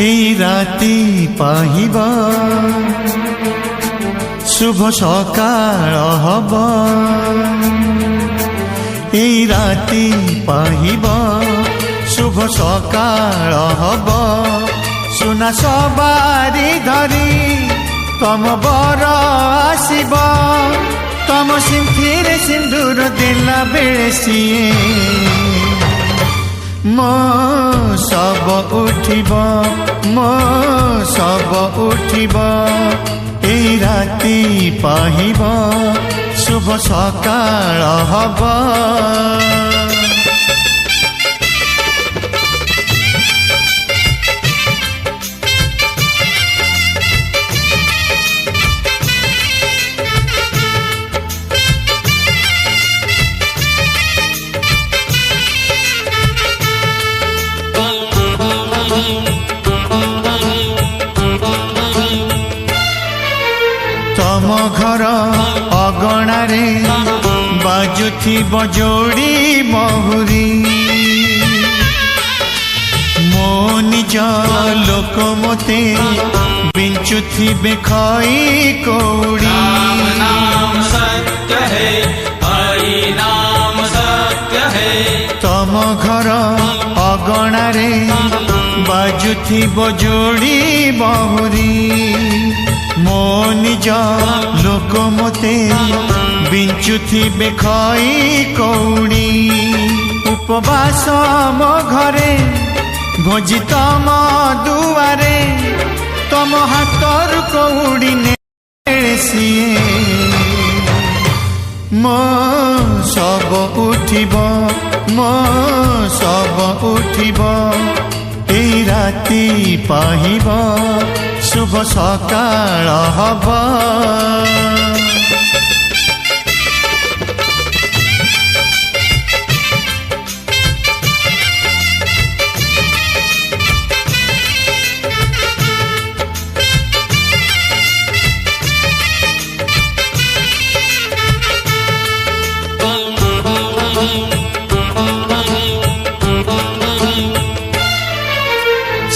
এই রাতি পাহিব শুভ সকাল হব এই রাতি পাহিব শুভ সকাল হব সুনা সবারি ধরি তম বর আসিব তম সিন্থিরে সিন্দুর দেলা বেড়ে সিয়ে মো সব উঠিব মো সব উঠিব এই রাতি পাহিব শুভ সকাল হব तम घर अगणारे बाजुथिब जोड़ी महुरी मो निज लोक मते बिंचुथिबे खई कौड़ी सत्य है हरि नाम सत्य है तम घर अगणारे बाजुथिब जोड़ी महुरी मो निज लोक मते बिंचुथिबे खई कौड़ी उपवास मो घरे भोजी तम दुआरे तम हाथर कौड़ी ने सिए मो सब उठिब मो सब उठिब এই রাতি পাহিব শুভ সকাল হব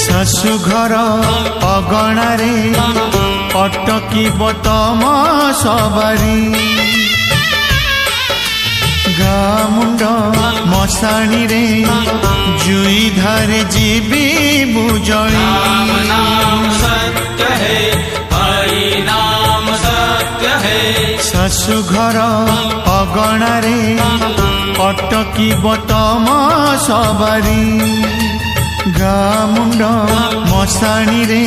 शाशु घर अगणारे अटकीब तम सवारी गा मुंड मशाणी रे जुई धारे जीवी बुजली नाम सत्य है हरि नाम सत्य है शाशु घर अगणारे अटकीब तम सवारी गा मुंड मशाणी रे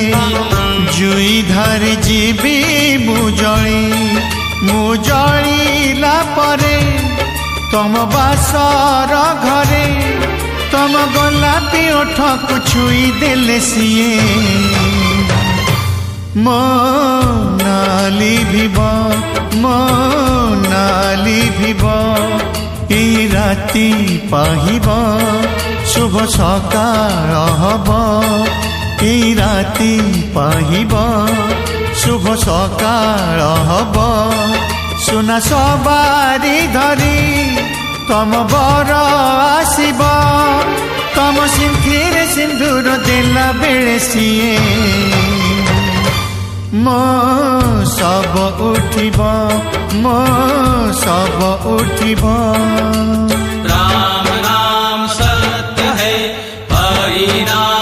जुई धारे जीवी मुजली मुजलिला परे तम बासर घरे तम गोलापी ओठकु छुई देले सिए मो नाली भिब मो नाली भिब এই রাতি পাহিব শুভ সকাল হব এই রাতি পাহিব শুভ সকাল হব সুনা সবারি ধরি তম বর আসিব তম সিন্থিরে সিন্দুর দেলা বেড়ে সিয়ে মো সব উঠিব মো সব উঠিব राम नाम सत्य है हरि नाम